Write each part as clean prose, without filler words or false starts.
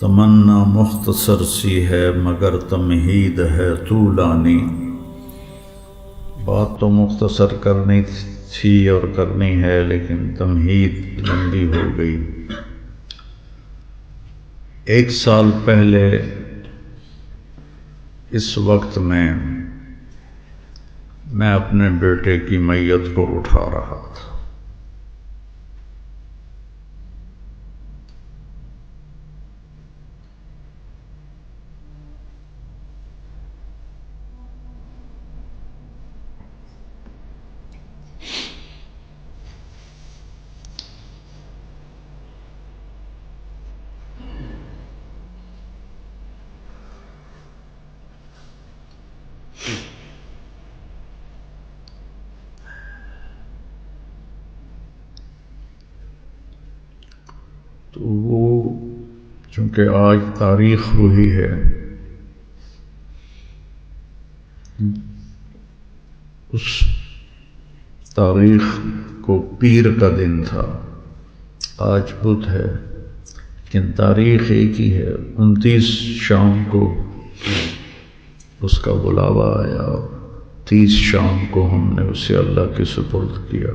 تمنا مختصر سی ہے مگر تمہید ہے طولانی۔ بات تو مختصر کرنی تھی اور کرنی ہے لیکن تمہید لمبی ہو گئی۔ 1 سال پہلے اس وقت میں اپنے بیٹے کی میت کو اٹھا رہا تھا۔ تو وہ چونکہ آج تاریخ وہی ہے، اس تاریخ کو پیر کا دن تھا، آج بدھ ہے لیکن تاریخ ایک ہی ہے۔ 29 شام کو اس کا بلاوا آیا، 30 شام کو ہم نے اسے اللہ کے سپرد کیا۔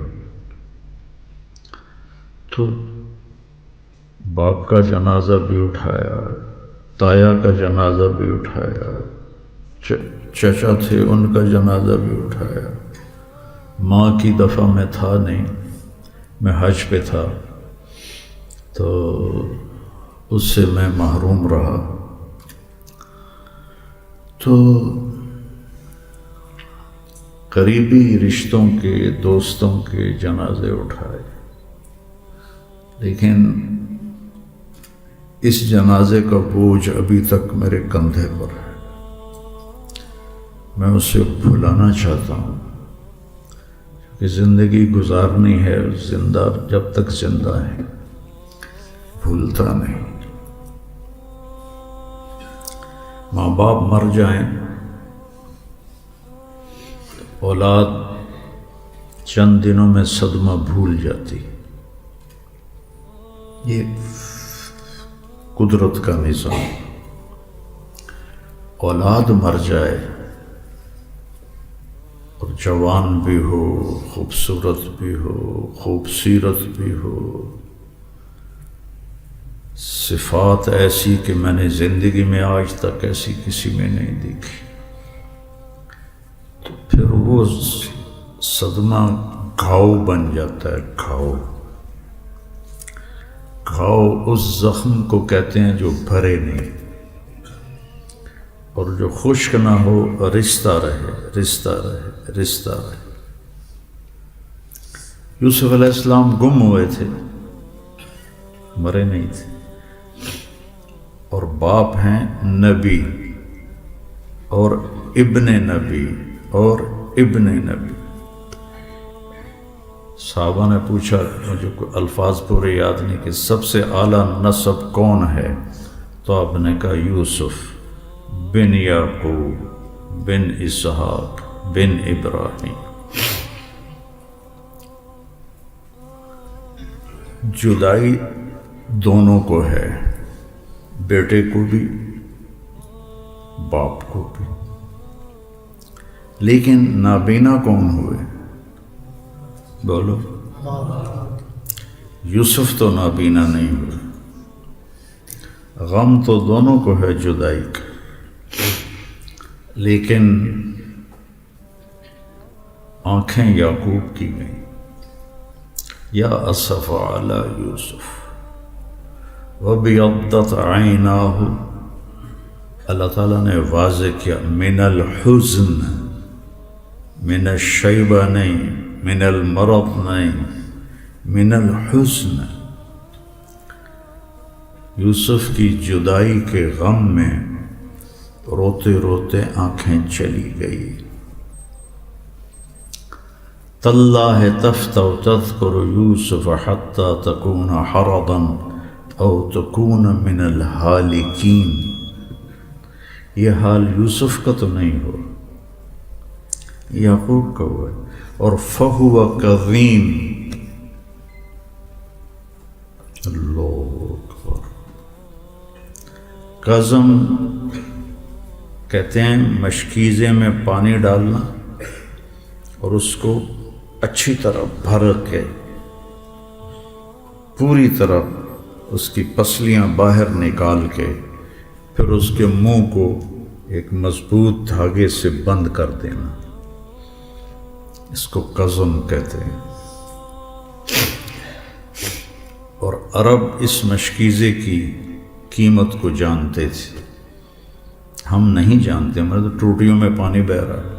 تو باپ کا جنازہ بھی اٹھایا، تایا کا جنازہ بھی اٹھایا، چچا تھے ان کا جنازہ بھی اٹھایا۔ ماں کی دفعہ میں تھا نہیں، میں حج پہ تھا تو اس سے میں محروم رہا۔ تو قریبی رشتوں کے، دوستوں کے جنازے اٹھائے، لیکن اس جنازے کا بوجھ ابھی تک میرے کندھے پر ہے۔ میں اسے بھلانا چاہتا ہوں کہ زندگی گزارنی ہے، زندہ جب تک زندہ ہے، بھولتا نہیں۔ ماں باپ مر جائیں، اولاد چند دنوں میں صدمہ بھول جاتی، یہ قدرت کا نظام۔ اولاد مر جائے اور جوان بھی ہو، خوبصورت بھی ہو، خوبصیرت بھی ہو، صفات ایسی کہ میں نے زندگی میں آج تک ایسی کسی میں نہیں دیکھی، تو پھر وہ صدمہ گھاؤ بن جاتا ہے۔ گھاؤ اس زخم کو کہتے ہیں جو بھرے نہیں، اور جو خشک نہ ہو، رشتہ رہے۔ یوسف علیہ السلام گم ہوئے تھے، مرے نہیں تھے، اور باپ ہیں نبی اور ابن نبی اور ابن نبی۔ صحابہ نے پوچھا، مجھے کوئی الفاظ پورے یاد نہیں کہ سب سے اعلیٰ نسب کون ہے، تو آپ نے کہا یوسف بن یعقوب بن اسحاق بن ابراہیم۔ جدائی دونوں کو ہے، بیٹے کو بھی باپ کو بھی، لیکن نابینا کون ہوئے؟ بولو۔ یوسف تو نابینا نہیں ہوئے۔ غم تو دونوں کو ہے جدائی کا، لیکن آنکھیں یعقوب کی گئیں، یا اسف علی یوسف وابیضت عیناہ۔ اللہ تعالیٰ نے واضح کیا، من الحزن، من الشیبہ نہیں، من المرض نہیں، من الحزن۔ یوسف کی جدائی کے غم میں روتے روتے آنکھیں چلی گئی۔ تاللہ تفتأ تذکر یوسف حتی تکون حرضا او تکون من الہالکین۔ یہ حال یوسف کا تو نہیں ہو، یعقوب کا ہوا، اور فہو کظیم۔ اللہ اکبر۔ قزم کہتے ہیں مشکیزے میں پانی ڈالنا اور اس کو اچھی طرح بھر کے پوری طرح اس کی پسلیاں باہر نکال کے پھر اس کے منہ کو ایک مضبوط دھاگے سے بند کر دینا، اس کو قزم کہتے ہیں۔ اور عرب اس مشکیزے کی قیمت کو جانتے تھے، ہم نہیں جانتے، ہمارے تو ٹوٹیوں میں پانی بہہ رہا ہے،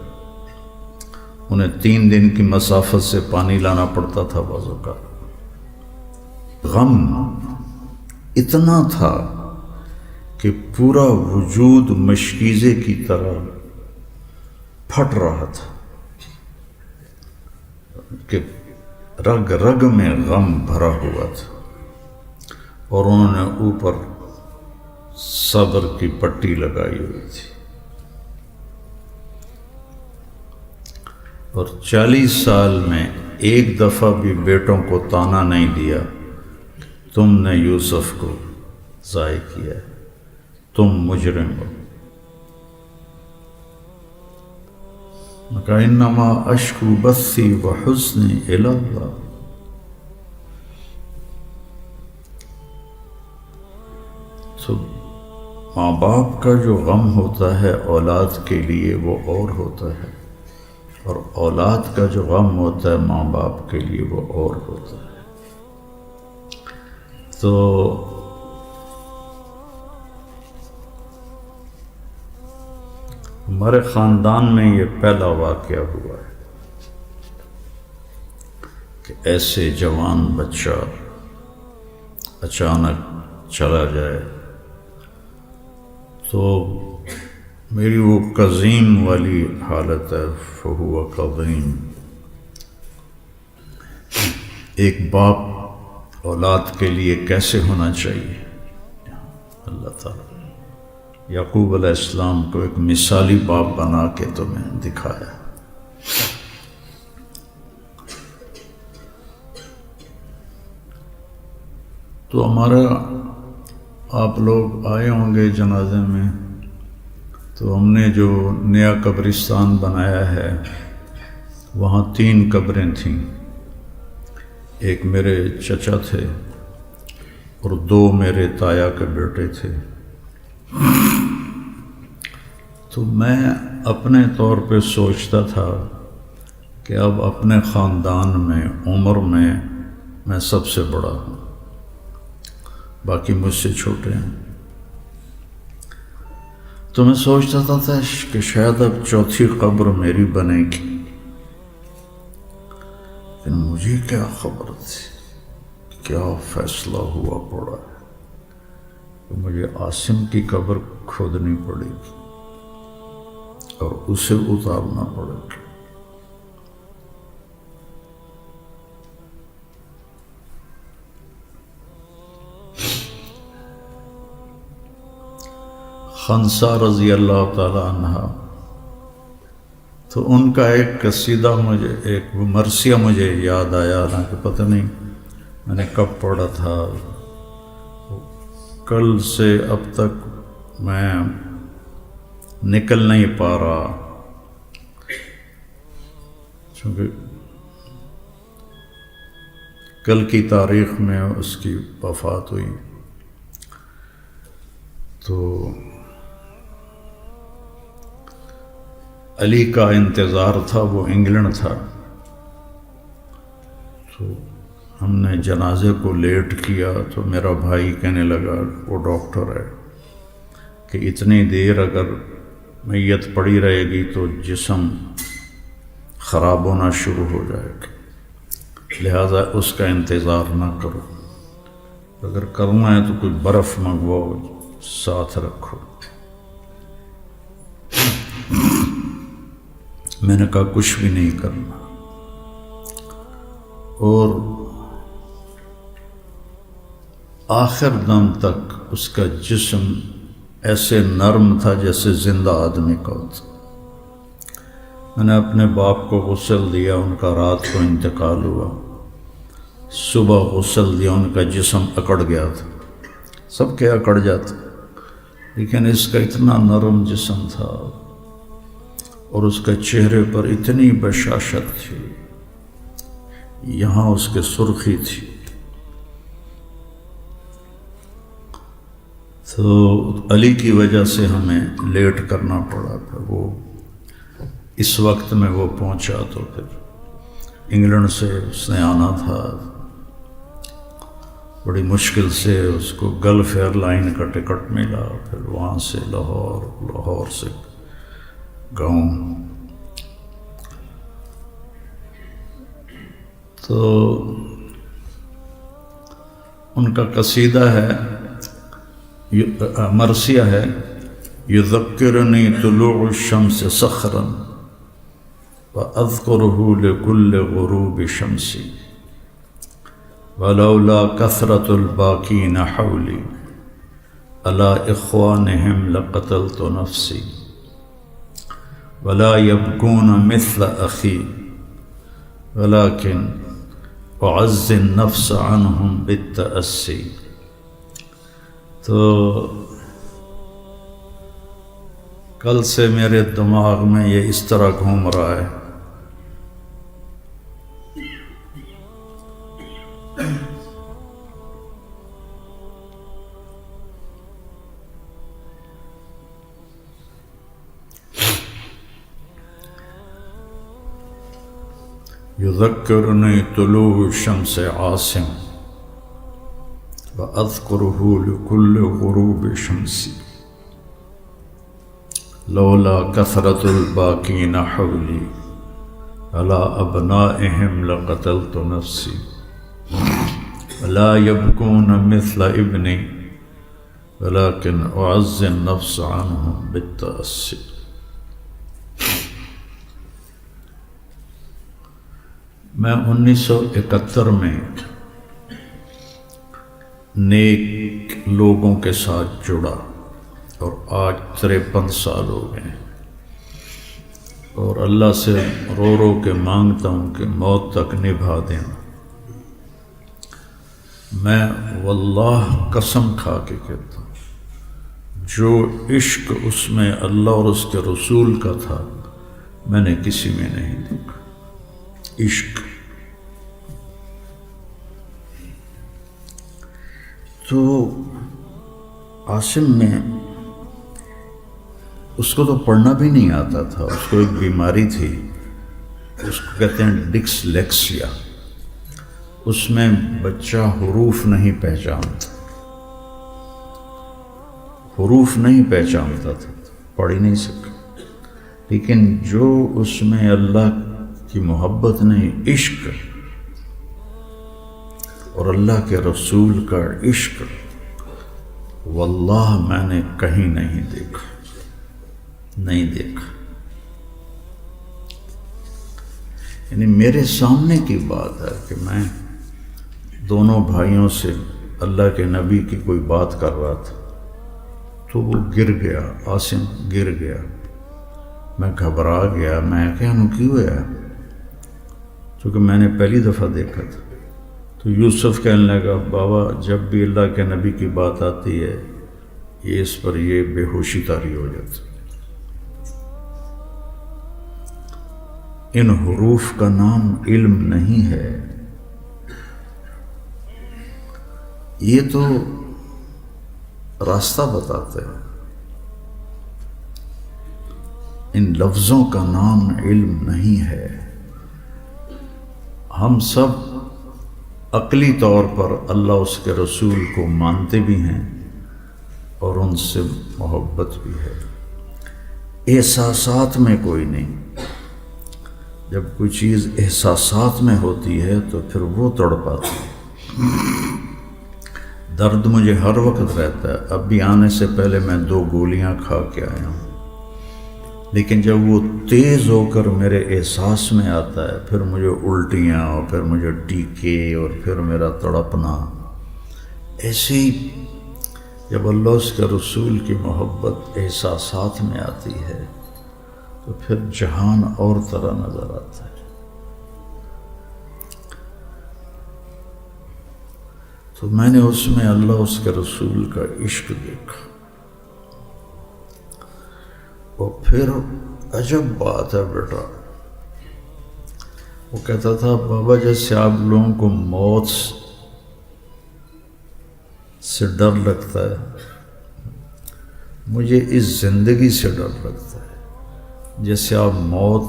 انہیں 3 دن کی مسافت سے پانی لانا پڑتا تھا بعض اوقات۔ غم اتنا تھا کہ پورا وجود مشکیزے کی طرح پھٹ رہا تھا کہ رگ رگ میں غم بھرا ہوا تھا، اور انہوں نے اوپر صبر کی پٹی لگائی ہوئی تھی، اور 40 سال میں ایک دفعہ بھی بیٹوں کو طعنہ نہیں دیا تم نے یوسف کو ضائع کیا ہے، تم مجرم ہو۔ کہا انما اشکو بثی وحزنی الی اللہ، تو ماں باپ کا جو غم ہوتا ہے اولاد کے لیے وہ اور ہوتا ہے، اور اولاد کا جو غم ہوتا ہے ماں باپ کے لیے وہ اور ہوتا ہے۔ تو ہمارے خاندان میں یہ پہلا واقعہ ہوا ہے کہ ایسے جوان بچہ اچانک چلا جائے، تو میری وہ قزیم والی حالت ہے، فہو قزیم۔ ایک باپ اولاد کے لیے کیسے ہونا چاہیے، اللہ تعالیٰ یعقوب علیہ السلام کو ایک مثالی باپ بنا کے تمہیں دکھایا۔ تو ہمارا آپ لوگ آئے ہوں گے جنازے میں، تو ہم نے جو نیا قبرستان بنایا ہے وہاں 3 قبریں تھیں، ایک میرے چچا تھے اور 2 میرے تایا کے بیٹے تھے۔ تو میں اپنے طور پہ سوچتا تھا کہ اب اپنے خاندان میں عمر میں سب سے بڑا ہوں، باقی مجھ سے چھوٹے ہیں، تو میں سوچتا تھا کہ شاید اب 4تھی قبر میری بنے گی، لیکن مجھے کیا خبر تھی، کیا فیصلہ ہوا پڑا ہے کہ مجھے عاصم کی قبر کھودنی پڑے گی اور اسے اتارنا پڑے گا۔ خنسا رضی اللہ تعالی عنہ، تو ان کا ایک قصیدہ مجھے، ایک مرثیہ مجھے یاد آیا، حالانکہ پتہ نہیں میں نے کب پڑھا تھا، کل سے اب تک میں نکل نہیں پا رہا، چونکہ کل کی تاریخ میں اس کی وفات ہوئی۔ تو علی کا انتظار تھا، وہ انگلینڈ تھا، تو ہم نے جنازے کو لیٹ کیا، تو میرا بھائی کہنے لگا، وہ ڈاکٹر ہے، کہ اتنی دیر اگر میت پڑی رہے گی تو جسم خراب ہونا شروع ہو جائے گا، لہذا اس کا انتظار نہ کرو، اگر کرنا ہے تو کوئی برف منگواؤ ساتھ رکھو۔ میں نے کہا کچھ بھی نہیں کرنا، اور آخر دم تک اس کا جسم ایسے نرم تھا جیسے زندہ آدمی کا ہوتا۔ میں نے اپنے باپ کو غسل دیا، ان کا رات کو انتقال ہوا، صبح غسل دیا، ان کا جسم اکڑ گیا تھا، سب کے اکڑ جاتا، لیکن اس کا اتنا نرم جسم تھا اور اس کے چہرے پر اتنی بشاشت تھی، یہاں اس کے سرخی تھی. تو علی کی وجہ سے ہمیں لیٹ کرنا پڑا تھا. وہ اس وقت میں وہ پہنچا تو پھر انگلینڈ سے اس نے آنا تھا. بڑی مشکل سے اس کو گلف ایئر لائن کا ٹکٹ ملا، پھر وہاں سے لاہور سے گاؤں. تو ان کا قصیدہ ہے، مرثیہ ہے، یذکرنی طلوع الشمس صخرا وأذكره لكل غروب شمسی ولولا كثرة الباكين حولي على إخوانهم لقتلت نفسي ولا يبكون مثل أخي ولكن أعزي النفس عنهم بالتأسي. تو کل سے میرے دماغ میں یہ اس طرح گھوم رہا ہے. یذکرنی طلوع الشمس عاصم وأذكره لكل غروب شمسی لولا كثرة الباكين حولي على أبنائهم لقتلت نفسي ولا يبكون مثل ابني ولكن أعزي النفس عنهم بالتأسي. میں 1971 میں نیک لوگوں کے ساتھ جڑا اور آج 53 سال ہو گئے، اور اللہ سے رو رو کے مانگتا ہوں کہ موت تک نبھا دیں. میں واللہ قسم کھا کے کہتا ہوں، جو عشق اس میں اللہ اور اس کے رسول کا تھا میں نے کسی میں نہیں دیکھا. عشق تو عاصم میں اس کو تو پڑھنا بھی نہیں آتا تھا. اس کو ایک بیماری تھی، اس کو کہتے ہیں ڈسلیکسیا. اس میں بچہ حروف نہیں پہچانتا تھا، پڑھ ہی نہیں سکا. لیکن جو اس میں اللہ کی محبت نہیں، عشق اور اللہ کے رسول کا عشق، واللہ میں نے کہیں نہیں دیکھا. یعنی میرے سامنے کی بات ہے کہ میں دونوں بھائیوں سے اللہ کے نبی کی کوئی بات کر رہا تھا تو وہ گر گیا، عاصم گر گیا. میں گھبرا گیا، میں کہا کیوں ہوا؟ چونکہ میں نے پہلی دفعہ دیکھا تھا. تو یوسف کہنے لگا، بابا جب بھی اللہ کے نبی کی بات آتی ہے یہ اس پر یہ بے ہوشی طاری ہو جاتی. ان حروف کا نام علم نہیں ہے، یہ تو راستہ بتاتے ہیں. ان لفظوں کا نام علم نہیں ہے. ہم سب عقلی طور پر اللہ اس کے رسول کو مانتے بھی ہیں اور ان سے محبت بھی ہے. احساسات میں کوئی نہیں. جب کوئی چیز احساسات میں ہوتی ہے تو پھر وہ تڑپاتی ہے. درد مجھے ہر وقت رہتا ہے. اب بھی آنے سے پہلے میں 2 گولیاں کھا کے آیا ہوں، لیکن جب وہ تیز ہو کر میرے احساس میں آتا ہے پھر مجھے الٹیاں اور پھر مجھے ٹیکے اور پھر میرا تڑپنا. ایسے ہی جب اللہ اس کے رسول کی محبت احساسات میں آتی ہے تو پھر جہان اور طرح نظر آتا ہے. تو میں نے اس میں اللہ اس کے رسول کا عشق دیکھا. اور پھر عجب بات ہے بیٹا، وہ کہتا تھا بابا جیسے آپ لوگوں کو موت سے ڈر لگتا ہے، مجھے اس زندگی سے ڈر لگتا ہے۔ جیسے آپ موت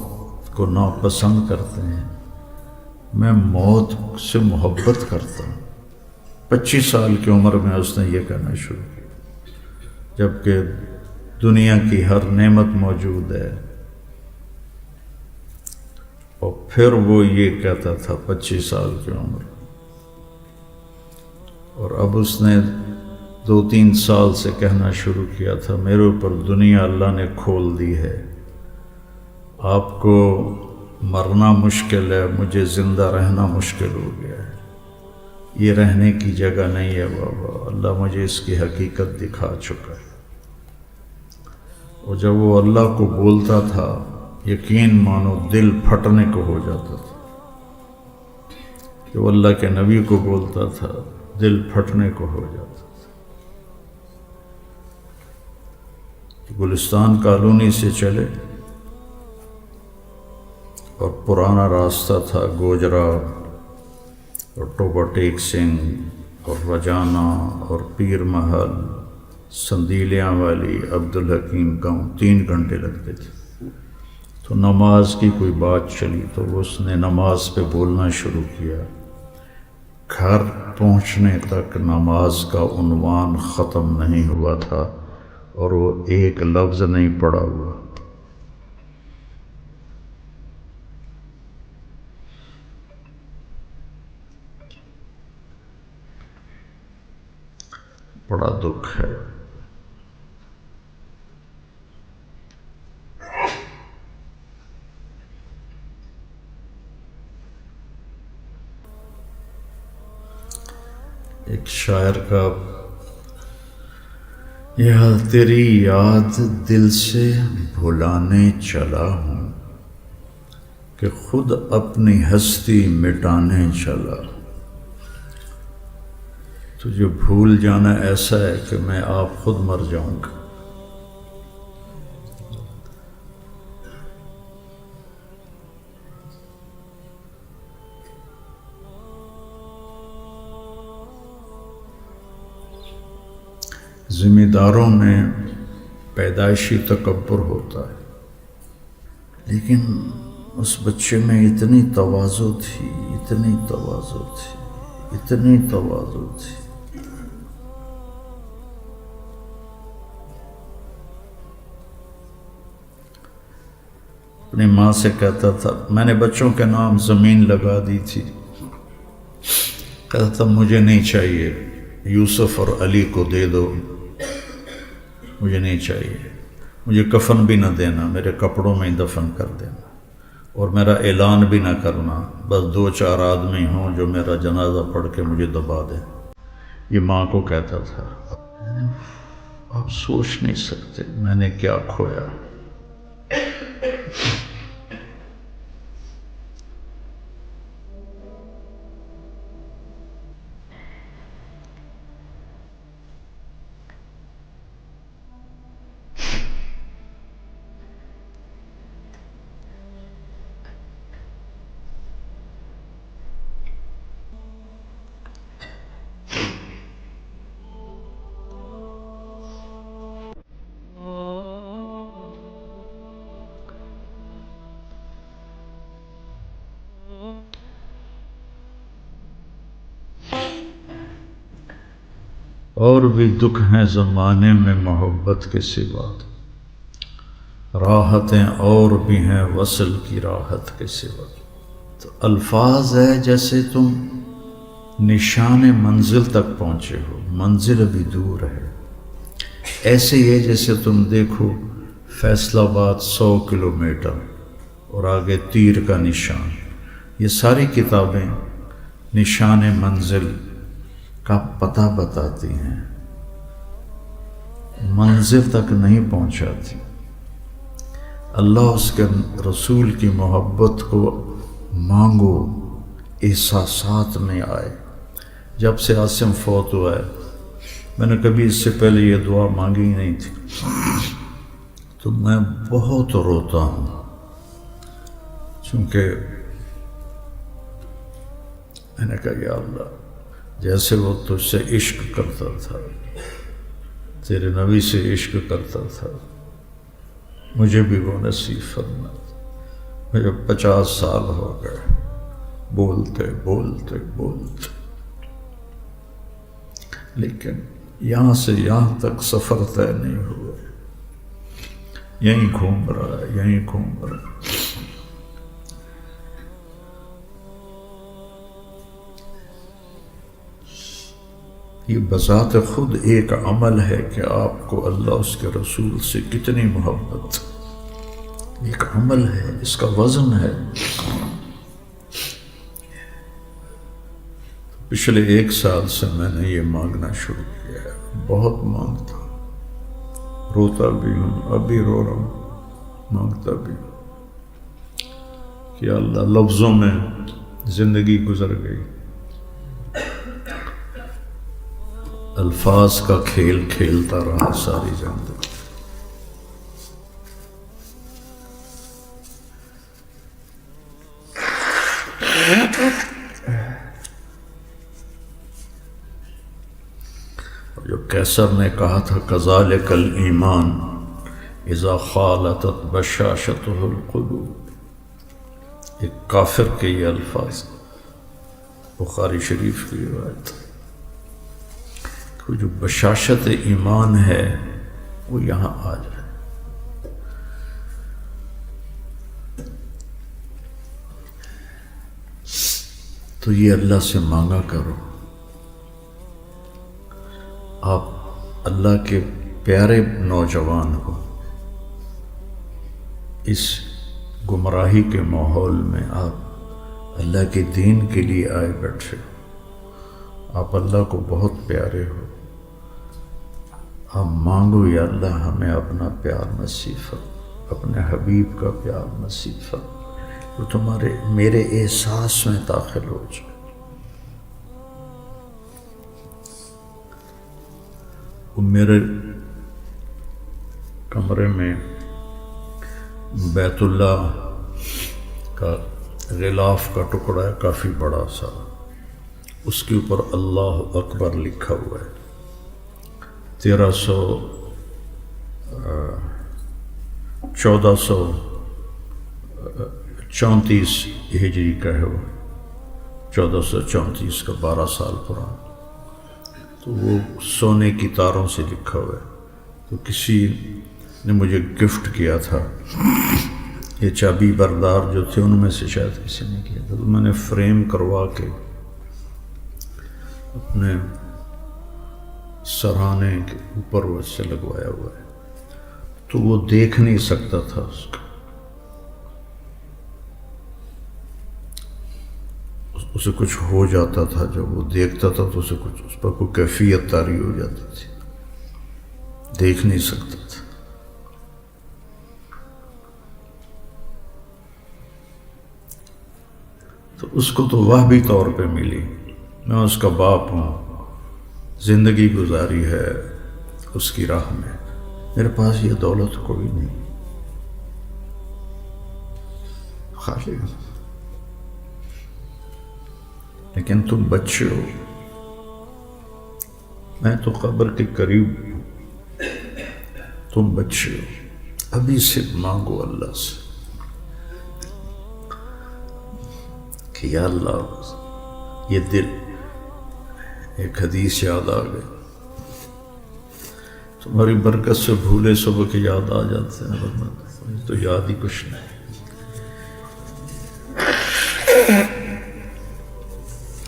کو ناپسند کرتے ہیں، میں موت سے محبت کرتا ہوں۔ 25 سال کی عمر میں اس نے یہ کہنا شروع کیا، جبکہ دنیا کی ہر نعمت موجود ہے، اور پھر وہ یہ کہتا تھا 25 سال کی عمر، اور اب اس نے 2-3 سال سے کہنا شروع کیا تھا میرے اوپر دنیا اللہ نے کھول دی ہے، آپ کو مرنا مشکل ہے، مجھے زندہ رہنا مشکل ہو گیا ہے، یہ رہنے کی جگہ نہیں ہے بابا، اللہ مجھے اس کی حقیقت دکھا چکا ہے۔ اور جب وہ اللہ کو بولتا تھا یقین مانو دل پھٹنے کو ہو جاتا تھا، کہ وہ اللہ کے نبی کو بولتا تھا دل پھٹنے کو ہو جاتا تھا۔ گلستان کالونی سے چلے اور پرانا راستہ تھا گوجرا اور ٹوبا ٹیک سنگھ اور رجانہ اور پیر محل، سندیلیاں والی، عبدالحکیم گاؤں، 3 گھنٹے لگتے تھے۔ تو نماز کی کوئی بات چلی تو اس نے نماز پہ بولنا شروع کیا، گھر پہنچنے تک نماز کا عنوان ختم نہیں ہوا تھا اور وہ ایک لفظ نہیں پڑا ہوا۔ بڑا دکھ ہے۔ ایک شاعر کا تیری یاد دل سے بھلانے چلا ہوں کہ خود اپنی ہستی مٹانے چلا۔ تجھے بھول جانا ایسا ہے کہ میں آپ خود مر جاؤں گا۔ ذمہ داروں میں پیدائشی تکبر ہوتا ہے، لیکن اس بچے میں اتنی تواضع تھی، اتنی تواضع تھی، اتنی تواضع تھی۔ اپنی ماں سے کہتا تھا، میں نے بچوں کے نام زمین لگا دی تھی، کہتا تھا مجھے نہیں چاہیے، یوسف اور علی کو دے دو، مجھے نہیں چاہیے، مجھے کفن بھی نہ دینا، میرے کپڑوں میں ہی دفن کر دینا، اور میرا اعلان بھی نہ کرنا، بس 2-4 آدمی ہوں جو میرا جنازہ پڑھ کے مجھے دبا دیں۔ یہ ماں کو کہتا تھا۔ آپ سوچ نہیں سکتے میں نے کیا کھویا۔ اور بھی دکھ ہیں زمانے میں محبت کے سوا، راحتیں اور بھی ہیں وصل کی راحت کے سوا۔ تو الفاظ ہے جیسے تم نشان منزل تک پہنچے ہو، منزل ابھی دور ہے، ایسے ہی ہے جیسے تم دیکھو فیصل آباد 100 کلومیٹر اور آگے تیر کا نشان۔ یہ ساری کتابیں نشان منزل کا پتہ بتاتی ہیں، منزل تک نہیں پہنچاتی۔ اللہ اس کے رسول کی محبت کو مانگو، احساسات میں آئے۔ جب سے عاصم فوت ہوا ہے، میں نے کبھی اس سے پہلے یہ دعا مانگی ہی نہیں تھی، تو میں بہت روتا ہوں، چونکہ میں نے کہا یا اللہ جیسے وہ تجھ سے عشق کرتا تھا، تیرے نبی سے عشق کرتا تھا، مجھے بھی وہ نصیب فرما۔ مجھے 50 سال ہو گئے بولتے بولتے بولتے، لیکن یہاں سے یہاں تک سفر طے نہیں ہوا، یہیں گھوم رہا ہے، یہیں گھوم رہا ہے۔ یہ بذات خود ایک عمل ہے کہ آپ کو اللہ اس کے رسول سے کتنی محبت، ایک عمل ہے، اس کا وزن ہے۔ پچھلے 1 سال سے میں نے یہ مانگنا شروع کیا ہے، بہت مانگتا ہوں، روتا بھی ہوں، ابھی رو رہا ہوں، مانگتا بھی ہوں کہ اللہ لفظوں میں زندگی گزر گئی، الفاظ کا کھیل کھیلتا رہا ساری زندگی۔ جو کیسر نے کہا تھا کذالک الایمان اذا خالطت بشاشتہ القلوب، ایک کافر کے یہ الفاظ، بخاری شریف کی روایت، کہ جو بشاشت ایمان ہے وہ یہاں آ جائے۔ تو یہ اللہ سے مانگا کرو، آپ اللہ کے پیارے نوجوان ہو، اس گمراہی کے ماحول میں آپ اللہ کے دین کے لیے آئے بیٹھے ہو، آپ اللہ کو بہت پیارے ہو، آپ مانگو یا اللہ ہمیں اپنا پیار نصیب فرما، اپنے حبیب کا پیار نصیب فرما، جو تمہارے میرے احساس میں داخل ہو جائے۔ وہ میرے کمرے میں بیت اللہ کا غلاف کا ٹکڑا ہے، کافی بڑا سا، اس کے اوپر اللہ اکبر لکھا ہوا ہے، 1434 ہجری کا ہے، وہ 1434 کا 12 سال پرانا، تو وہ سونے کی تاروں سے لکھا ہوا ہے۔ تو کسی نے مجھے گفٹ کیا تھا، یہ چابی بردار جو تھے ان میں سے شاید کسی نے کیا تھا، تو میں نے فریم کروا کے اپنے سرہانے کے اوپر وہ سے لگوایا ہوا ہے، تو وہ دیکھ نہیں سکتا تھا اس کو، اسے کچھ ہو جاتا تھا، جب وہ دیکھتا تھا تو اسے کچھ اس پر کوئی کیفیت طاری ہو جاتی تھی، دیکھ نہیں سکتا تھا۔ تو اس کو تو وہبی طور پہ ملی، میں اس کا باپ ہوں، زندگی گزاری ہے اس کی راہ میں، میرے پاس یہ دولت کوئی نہیں، خالی، لیکن تم بچے ہو، میں تو قبر کے قریب ہوں، تم بچے ہو، ابھی سے مانگو اللہ سے کہ یا اللہ یہ دل، ایک حدیث یاد آ گئی، تمہاری برکت سے بھولے سبق یاد آ جاتے ہیں، ورنہ تو یاد ہی کچھ نہیں۔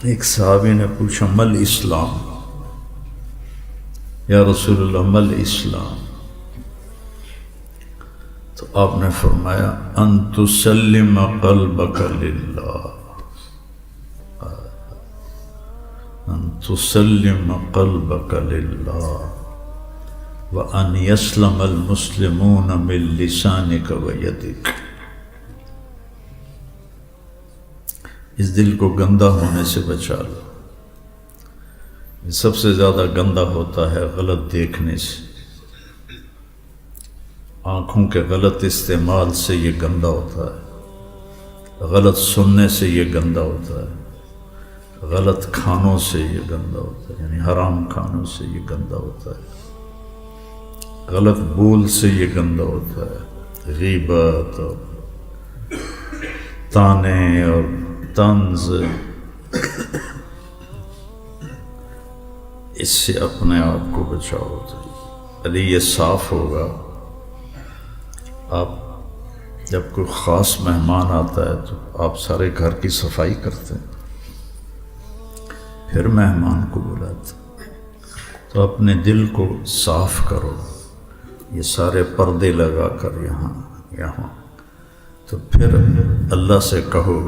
ایک صحابی نے پوچھا مل اسلام، یا رسول اللہ مل اسلام، تو آپ نے فرمایا ان تسلم قلبک للہ، ان تسلم قلبک للہ وان یسلم المسلمون من لسانک ویدک، اس دل کو گندا ہونے سے بچا لو، یہ سب سے زیادہ گندا ہوتا ہے غلط دیکھنے سے، آنکھوں کے غلط استعمال سے یہ گندا ہوتا ہے، غلط سننے سے یہ گندا ہوتا ہے، غلط کھانوں سے یہ گندا ہوتا ہے، یعنی حرام کھانوں سے یہ گندا ہوتا ہے، غلط بول سے یہ گندا ہوتا ہے، غیبت اور تانے اور طنز، اس سے اپنے آپ کو بچاؤ۔ یعنی یہ صاف ہوگا۔ آپ جب کوئی خاص مہمان آتا ہے تو آپ سارے گھر کی صفائی کرتے ہیں، پھر مہمان کو بلاتے ہیں، تو اپنے دل کو صاف کرو، یہ سارے پردے لگا کر یہاں تو پھر اللہ سے کہو